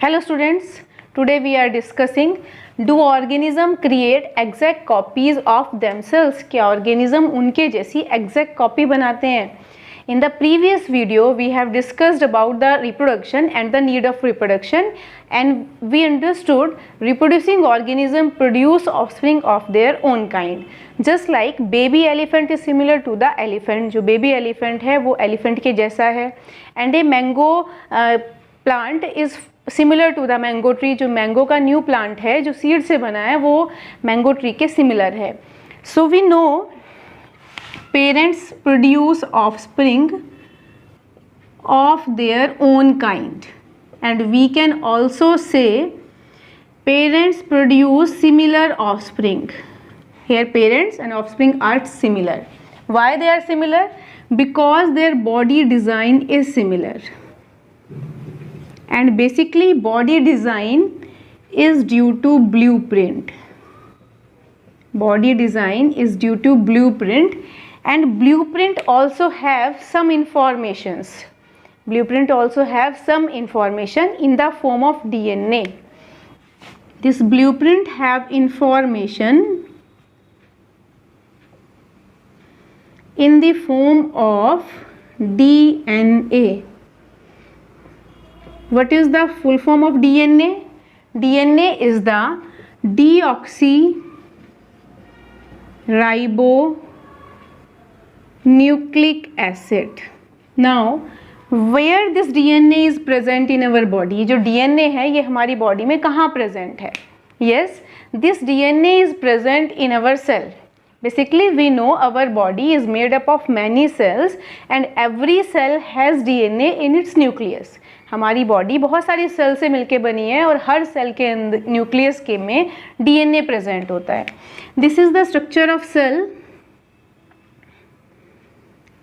Hello students, today we are discussing do organism create exact copies of themselves? क्या organism उनके जैसी exact copy बनाते हैं? In the previous video we have discussed about the reproduction and the need of reproduction, and we understood reproducing organism produce offspring of their own kind. Just like baby elephant is similar to the elephant, जो baby elephant है वो elephant के जैसा है, and a mango plant is similar to the mango tree, जो mango का new plant है जो सीड से बना है वो मैंगो ट्री के सिमिलर है. So we know parents produce offspring of their own kind and we can also say parents produce similar offspring. Here parents and offspring are similar. Why they are similar? Because their body design is similar. And basically body design is due to blueprint. Body design is due to blueprint, and blueprint also have some informations. Blueprint also have some information in the form of DNA. This blueprint have information in the form of DNA. What is the full form of DNA? DNA is the deoxyribonucleic acid. Now, where this DNA is present in our body? जो DNA है ये हमारी body में कहाँ present है? Yes, this DNA is present in our cell. Basically, we know our body is made up of many cells, and every cell has DNA in its nucleus. हमारी body बहुत सारी cell से मिलके बनी है और हर सेल के न्यूक्लियस के में डीएनए प्रेजेंट होता है. This is the structure of cell.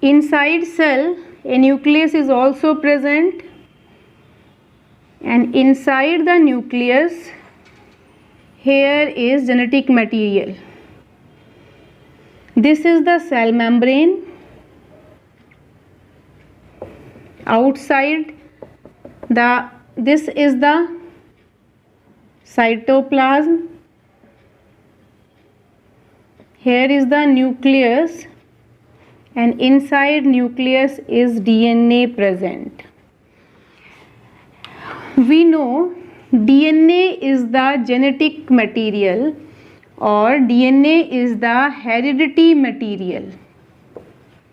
Inside cell a nucleus is also present, and inside the nucleus here is genetic material. This is the cell membrane. Outside this is the cytoplasm. Here is the nucleus, and inside nucleus is DNA present. We know DNA is the genetic material, or DNA is the heredity material.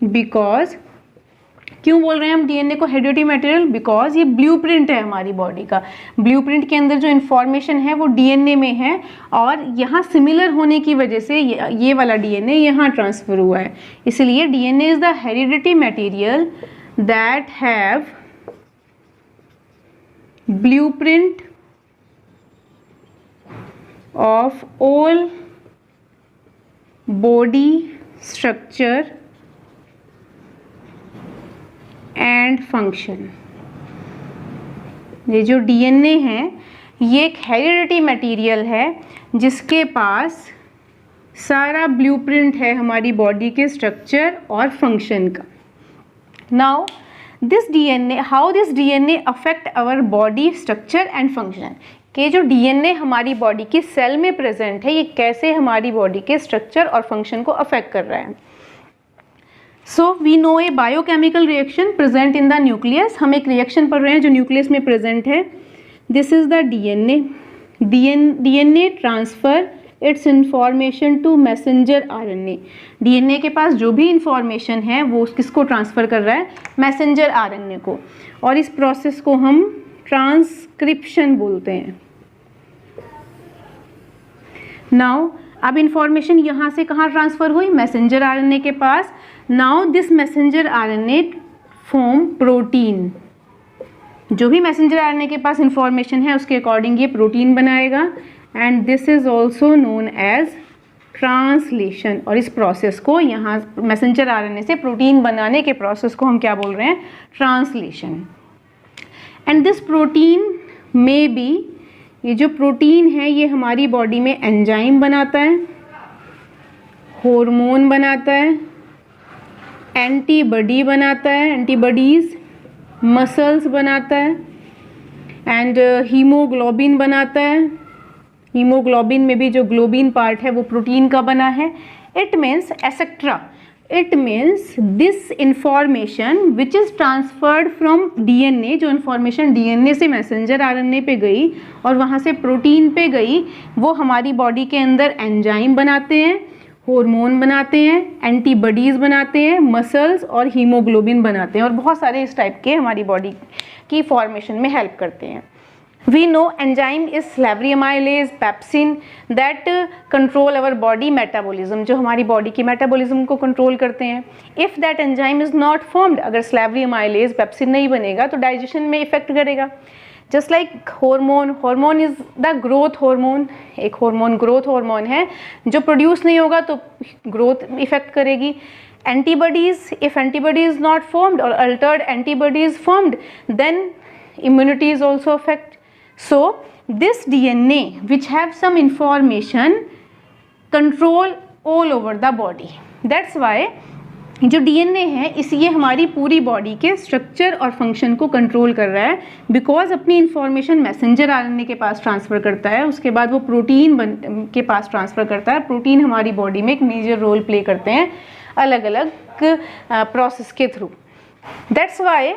Because क्यों बोल रहे हैं हम DNA को heredity material? Because ये blueprint है हमारी body का. ब्लूप्रिंट के अंदर जो इन्फॉर्मेशन है वो डीएनए में है, और यहाँ सिमिलर होने की वजह से ये वाला डीएनए यहाँ ट्रांसफर हुआ है. इसलिए DNA is the heredity material that have blueprint of all body structure and function. ये जो डीएनए है ये एक हेरिडिटी मटेरियल है जिसके पास सारा ब्लूप्रिंट है हमारी बॉडी के स्ट्रक्चर और फंक्शन का. Now this DNA, how this DNA affect our body structure and function. कि जो डीएनए हमारी बॉडी की सेल में प्रेजेंट है ये कैसे हमारी बॉडी के स्ट्रक्चर और फंक्शन को अफेक्ट कर रहा है. So we know a biochemical reaction present in the nucleus. हम एक रिएक्शन पढ़ रहे हैं जो न्यूक्लियस में प्रेजेंट है. This is the DNA. DNA transfer its information to messenger RNA. DNA के पास जो भी इंफॉर्मेशन है वो किसको ट्रांसफर कर रहा है? मैसेंजर आरएनए को. और इस प्रोसेस को हम ट्रांसक्रिप्शन बोलते हैं. नाउ अब इंफॉर्मेशन यहाँ से कहाँ ट्रांसफर हुई? मैसेंजर आरएनए के पास. Now this messenger RNA form protein. जो भी मैसेंजर आरएनए के पास इंफॉर्मेशन है उसके अकॉर्डिंग ये प्रोटीन बनाएगा, and this is also known as translation. और इस प्रोसेस को यहाँ मैसेंजर आरएनए से प्रोटीन बनाने के प्रोसेस को हम क्या बोल रहे हैं? ट्रांसलेशन. एंड दिस प्रोटीन में बी, ये जो प्रोटीन है ये हमारी बॉडी में एंजाइम बनाता है, हार्मोन बनाता है, एंटीबॉडी बनाता है, एंटीबॉडीज, मसल्स बनाता है, एंड हीमोग्लोबिन बनाता है। हीमोग्लोबिन में भी जो ग्लोबिन पार्ट है वो प्रोटीन का बना है। It means etcetera, it means this information which is transferred from DNA, जो इंफॉर्मेशन डीएनए से मैसेंजर आरएनए पे गई और वहाँ से प्रोटीन पे गई, वो हमारी बॉडी के अंदर एंजाइम बनाते हैं, हार्मोन बनाते हैं, एंटीबॉडीज़ बनाते हैं, मसल्स और हीमोग्लोबिन बनाते हैं, और बहुत सारे इस टाइप के हमारी बॉडी की फॉर्मेशन में हेल्प करते हैं। We know enzyme is salivary amylase, pepsin that control our body metabolism, जो हमारी बॉडी की मेटाबॉलिज्म को कंट्रोल करते हैं। If that enzyme is not formed, अगर salivary amylase, pepsin नहीं बनेगा तो डाइजेशन में इफेक्ट करेगा। Just like hormone, hormone is the growth hormone, एक हार्मोन ग्रोथ हार्मोन है, जो प्रोड्यूस नहीं होगा तो ग्रोथ इफेक्ट करेगी। Antibodies, if antibody is not formed और altered antibody is formed, then immunity is also affect. So this DNA which have some information control all over the body. That's why जो DNA है ये हमारी पूरी body के structure और function को control कर रहा है, बिकॉज अपनी इंफॉर्मेशन मैसेंजर आरएनए के पास ट्रांसफ़र करता है, उसके बाद वो प्रोटीन के पास ट्रांसफ़र करता है। प्रोटीन हमारी बॉडी में एक मेजर रोल प्ले करते हैं अलग अलग प्रोसेस के through. That's why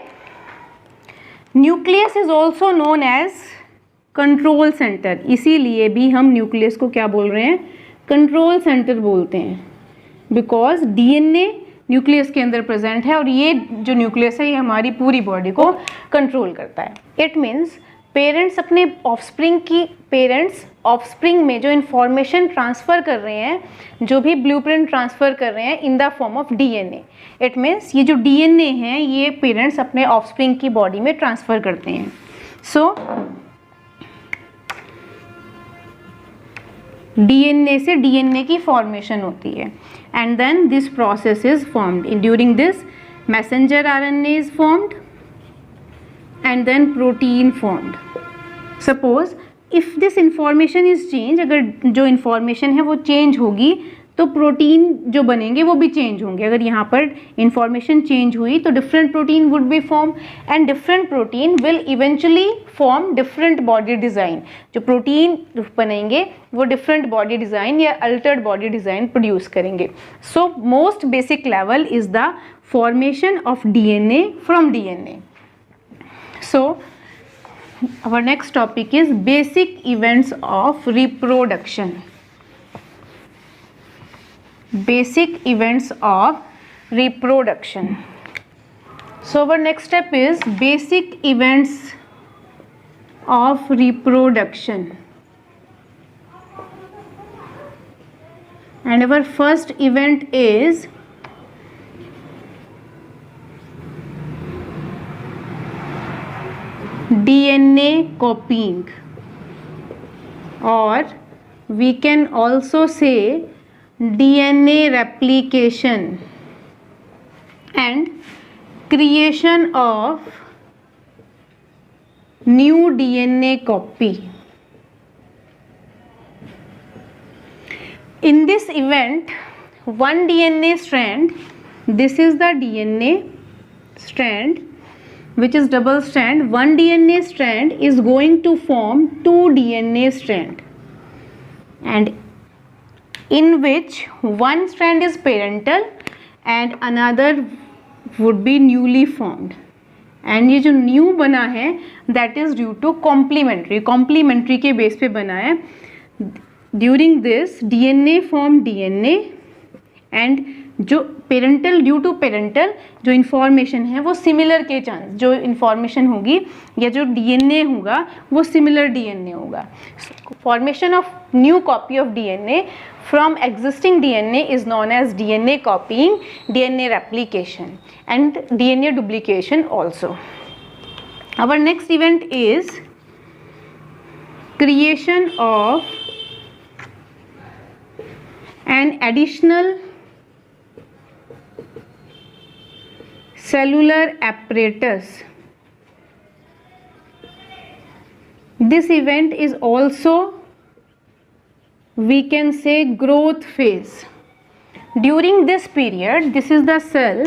nucleus is also known as control centre, इसीलिए भी हम न्यूक्लियस को क्या बोल रहे हैं, कंट्रोल सेंटर बोलते हैं, बिकॉज डीएनए न्यूक्लियस के अंदर प्रेजेंट है और ये जो न्यूक्लियस है ये हमारी पूरी बॉडी को कंट्रोल करता है। इट मीन्स पेरेंट्स अपने ऑफस्प्रिंग में जो इंफॉर्मेशन ट्रांसफ़र कर रहे हैं, जो भी ब्लूप्रिंट ट्रांसफ़र कर रहे हैं in the form of DNA. It means ये जो डीएनए है ये पेरेंट्स अपने ऑफस्प्रिंग की बॉडी में ट्रांसफ़र करते हैं। सो डीएनए से डीएनए की फॉर्मेशन होती है, and then this process is formed. During this messenger RNA is formed and then protein formed. Suppose if this information is changed, अगर जो information है वो change होगी तो प्रोटीन जो बनेंगे वो भी चेंज होंगे। अगर यहाँ पर इंफॉर्मेशन चेंज हुई तो different protein would be form, and different protein will eventually form different body design. जो प्रोटीन बनेंगे वो डिफरेंट बॉडी डिज़ाइन या अल्टर्ड बॉडी डिज़ाइन प्रोड्यूस करेंगे। So most basic level is the formation of DNA from DNA. So our next topic is basic events of reproduction. Basic events of reproduction. So our next step is basic events of reproduction. And our first event is DNA copying, or we can also say DNA replication and creation of new DNA copy. In this event, one DNA strand, this is the DNA strand which is double strand, one DNA strand is going to form two DNA strand, and in which one strand is parental and another would be newly formed, and ये जो new बना है that is due to complementary के base पे बना है। During this DNA form DNA, and जो parental due to parental जो इन्फॉर्मेशन है वो सिमिलर के चांस, जो इन्फॉर्मेशन होगी या जो डीएनए होगा वो सिमिलर डीएनए होगा। Formation of new copy of DNA from existing DNA is known as DNA copying, DNA replication and DNA duplication also. Our next event is creation of an additional cellular apparatus. This event is also, we can say, growth phase. During this period, this is the cell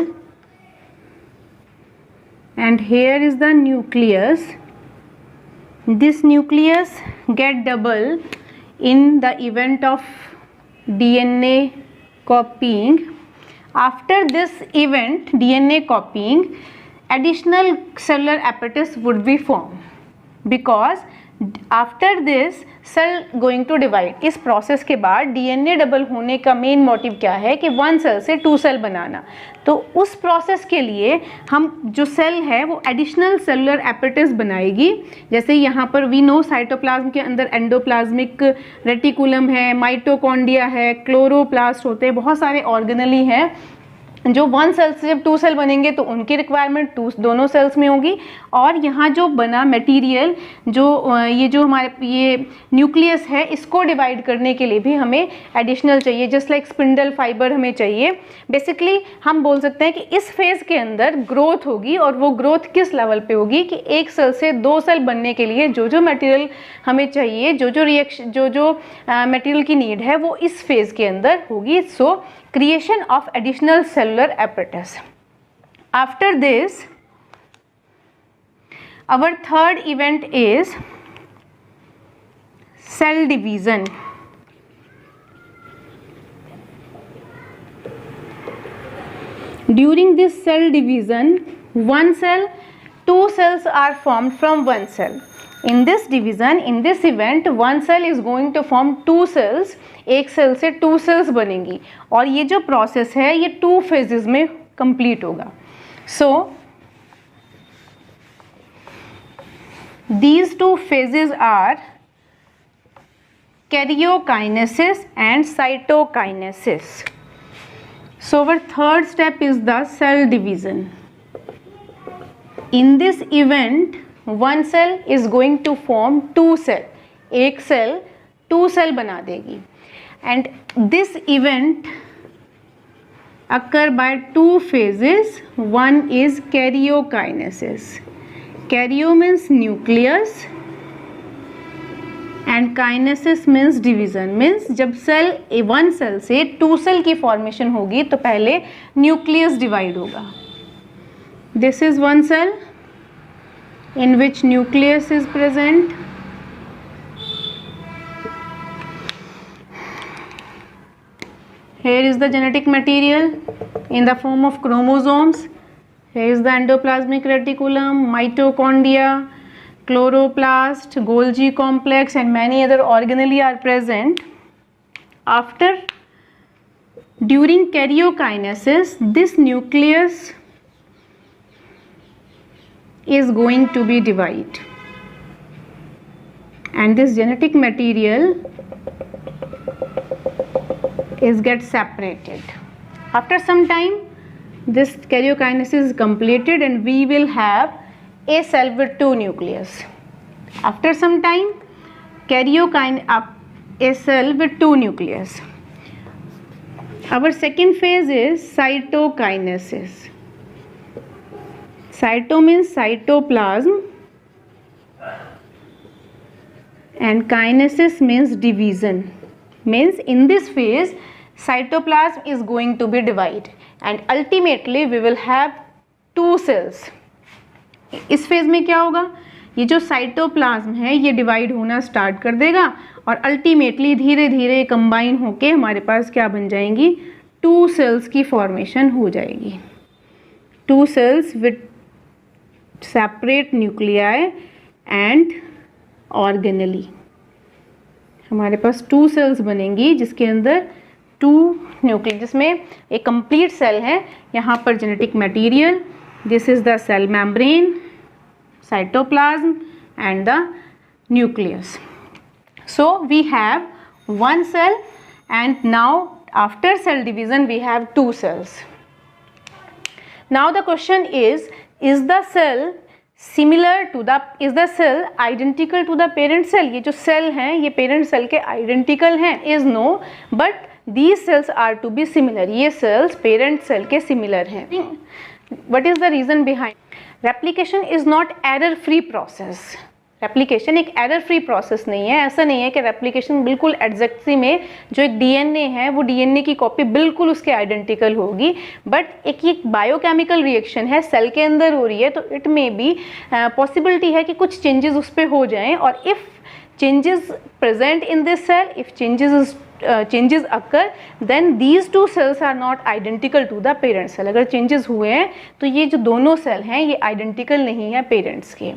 and here is the nucleus, this nucleus get double in the event of DNA copying. After this event, DNA copying, additional cellular apparatus would be formed because after this cell going to divide. इस process के बाद DNA double होने का main motive क्या है कि 1 cell से 2 cell बनाना. तो उस प्रोसेस के लिए हम जो सेल है वो एडिशनल सेलुलर एपेरेटस बनाएगी. जैसे यहाँ पर वी नो साइटोप्लाज्म के अंदर एंडोप्लाज्मिक रेटिकुलम है, माइटोकॉन्ड्रिया है, क्लोरोप्लास्ट होते हैं, बहुत सारे ऑर्गेनली हैं. जो 1 सेल से जब 2 सेल बनेंगे तो उनकी रिक्वायरमेंट दोनों सेल्स में होगी. और यहाँ जो बना मटेरियल ये जो हमारे ये न्यूक्लियस है इसको डिवाइड करने के लिए भी हमें एडिशनल चाहिए, जस्ट लाइक स्पिंडल फाइबर हमें चाहिए. बेसिकली हम बोल सकते हैं कि इस फेज के अंदर ग्रोथ होगी और वो ग्रोथ किस लेवल पे होगी कि 1 सेल से 2 सेल बनने के लिए जो मटेरियल हमें चाहिए, जो रिएक्शन जो मटेरियल की नीड है वो इस फेज के अंदर होगी. सो creation of additional cellular apparatus. After this, our third event is cell division. During this cell division, 1 cell, 2 cells are formed from 1 cell. In this division, in this event, 1 cell is going to form 2 cells. एक cell से 2 sales बनेंगी और ये जो process है ये 2 phases में complete होगा. So these 2 phases are karyokinesis and cytokinesis. So our third step is the cell division. In this event 1 cell is going to form 2 cell. एक सेल 2 सेल बना देगी. And this event occur by 2 phases. One is karyokinesis. Karyo means nucleus and kinesis means division. Means जब cell 1 cell से 2 cell की formation होगी तो पहले nucleus divide होगा. This is 1 cell in which nucleus is present. Here is the genetic material in the form of chromosomes. Here is the endoplasmic reticulum, mitochondria, chloroplast, Golgi complex and many other organelles are present. During karyokinesis, this nucleus is going to be divided and this genetic material is get separated. After some time this karyokinesis is completed and we will have a cell with 2 nucleus. After some time a cell with 2 nucleus. Our second phase is cytokinesis. Cyto means cytoplasm and kinesis means division. Means in this phase cytoplasm is going to be divided and ultimately we will have 2 cells. इस phase में क्या होगा, ये जो cytoplasm है ये divide होना start कर देगा और अल्टीमेटली धीरे धीरे कंबाइन होके हमारे पास क्या बन जाएंगी, 2 सेल्स की फॉर्मेशन हो जाएगी. 2 cells with separate nuclei and organelles. हमारे पास 2 सेल्स बनेंगी जिसके अंदर 2 न्यूक्लियस, जिसमें एक कंप्लीट सेल है. यहाँ पर genetic material, this is the cell membrane, cytoplasm and the nucleus. So we have 1 cell and now after cell division we have 2 cells. Now the question is the cell similar to the, is the cell identical to the parent cell? ये जो cell हैं ये parent cell के identical हैं? Is no, but these cells are to be similar. ये sales parent cell के similar हैं. What is the reason behind? Replication is not error free process. Replication एक एरर फ्री प्रोसेस नहीं है। ऐसा नहीं है कि रेप्लिकेशन बिल्कुल एग्जैक्टली में जो एक डीएनए है वो डीएनए की कॉपी बिल्कुल उसके आइडेंटिकल होगी, बट एक बायोकेमिकल रिएक्शन है, सेल के अंदर हो रही है, तो इट में बी पॉसिबिलिटी है कि कुछ चेंजेस उस पर हो जाएं, और if changes present in this cell, if changes occur, then these two cells are not identical to the parent cell। अगर changes हुए हैं तो ये जो दोनों सेल हैं ये आइडेंटिकल नहीं है पेरेंट्स के।